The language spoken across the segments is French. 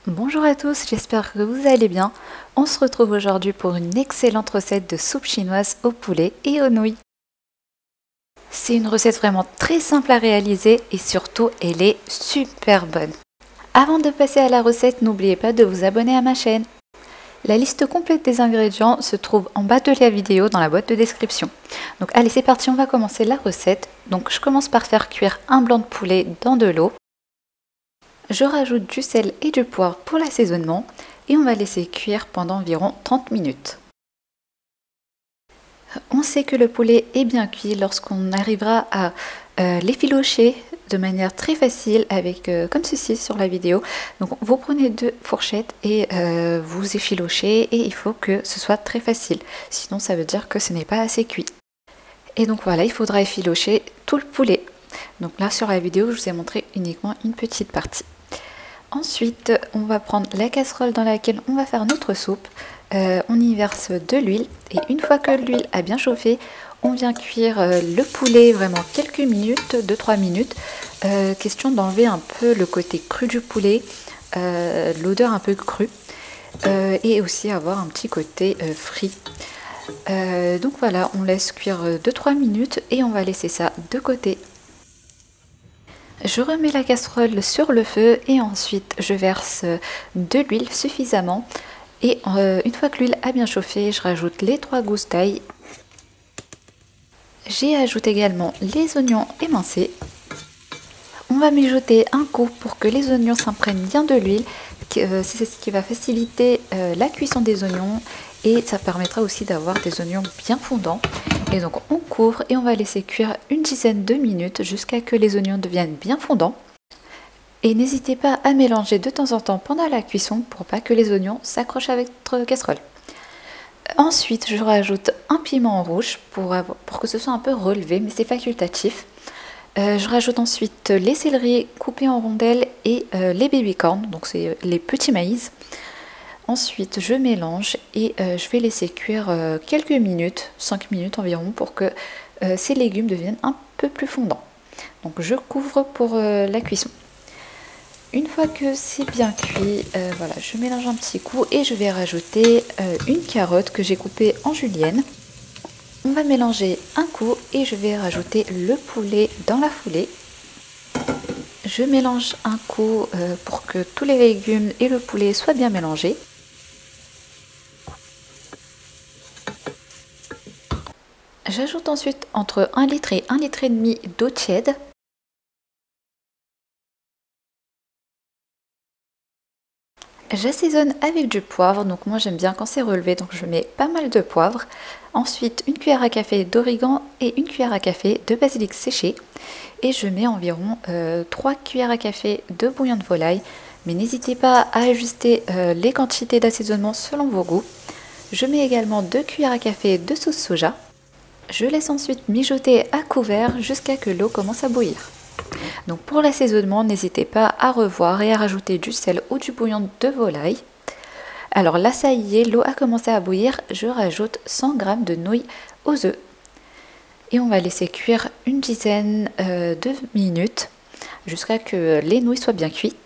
Bonjour à tous, j'espère que vous allez bien. On se retrouve aujourd'hui pour une excellente recette de soupe chinoise au poulet et aux nouilles. C'est une recette vraiment très simple à réaliser et surtout elle est super bonne. Avant de passer à la recette, n'oubliez pas de vous abonner à ma chaîne. La liste complète des ingrédients se trouve en bas de la vidéo dans la boîte de description. Donc allez, c'est parti, on va commencer la recette. Donc je commence par faire cuire un blanc de poulet dans de l'eau. Je rajoute du sel et du poivre pour l'assaisonnement et on va laisser cuire pendant environ 30 minutes. On sait que le poulet est bien cuit lorsqu'on arrivera à l'effilocher de manière très facile avec comme ceci sur la vidéo. Donc vous prenez deux fourchettes et vous effilochez et il faut que ce soit très facile. Sinon ça veut dire que ce n'est pas assez cuit. Et donc voilà, il faudra effilocher tout le poulet. Donc là sur la vidéo je vous ai montré uniquement une petite partie. Ensuite, on va prendre la casserole dans laquelle on va faire notre soupe. On y verse de l'huile et une fois que l'huile a bien chauffé, on vient cuire le poulet vraiment quelques minutes, 2-3 minutes. Question d'enlever un peu le côté cru du poulet, l'odeur un peu crue et aussi avoir un petit côté frit. Donc voilà, on laisse cuire 2-3 minutes et on va laisser ça de côté. Je remets la casserole sur le feu et ensuite je verse de l'huile suffisamment et une fois que l'huile a bien chauffé, je rajoute les 3 gousses d'ail. J'y ajoute également les oignons émincés. On va mijoter un coup pour que les oignons s'imprègnent bien de l'huile. C'est ce qui va faciliter la cuisson des oignons et ça permettra aussi d'avoir des oignons bien fondants. Et donc on couvre et on va laisser cuire une dizaine de minutes jusqu'à que les oignons deviennent bien fondants. Et n'hésitez pas à mélanger de temps en temps pendant la cuisson pour pas que les oignons s'accrochent avec votre casserole. Ensuite, je rajoute un piment rouge pour que ce soit un peu relevé, mais c'est facultatif. Je rajoute ensuite les céleris coupés en rondelles et les baby-corns, donc c'est les petits maïs. Ensuite, je mélange et je vais laisser cuire quelques minutes, 5 minutes environ, pour que ces légumes deviennent un peu plus fondants. Donc je couvre pour la cuisson. Une fois que c'est bien cuit, voilà, je mélange un petit coup et je vais rajouter une carotte que j'ai coupée en julienne. On va mélanger un coup et je vais rajouter le poulet dans la foulée. Je mélange un coup pour que tous les légumes et le poulet soient bien mélangés. J'ajoute ensuite entre 1 litre et 1,5 litre d'eau tiède. J'assaisonne avec du poivre, donc moi j'aime bien quand c'est relevé, donc je mets pas mal de poivre. Ensuite une cuillère à café d'origan et une cuillère à café de basilic séché. Et je mets environ 3 cuillères à café de bouillon de volaille. Mais n'hésitez pas à ajuster les quantités d'assaisonnement selon vos goûts. Je mets également 2 cuillères à café de sauce soja. Je laisse ensuite mijoter à couvert jusqu'à que l'eau commence à bouillir. Donc pour l'assaisonnement, n'hésitez pas à revoir et à rajouter du sel ou du bouillon de volaille. Alors là ça y est, l'eau a commencé à bouillir, je rajoute 100 g de nouilles aux œufs. Et on va laisser cuire une dizaine de minutes jusqu'à que les nouilles soient bien cuites.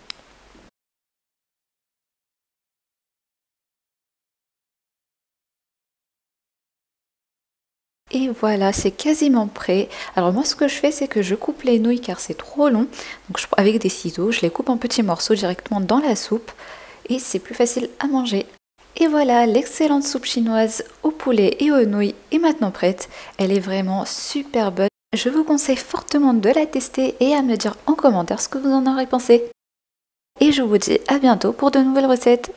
Et voilà, c'est quasiment prêt. Alors moi ce que je fais, c'est que je coupe les nouilles car c'est trop long. Donc avec des ciseaux, je les coupe en petits morceaux directement dans la soupe et c'est plus facile à manger. Et voilà, l'excellente soupe chinoise au poulet et aux nouilles est maintenant prête. Elle est vraiment super bonne. Je vous conseille fortement de la tester et à me dire en commentaire ce que vous en aurez pensé. Et je vous dis à bientôt pour de nouvelles recettes.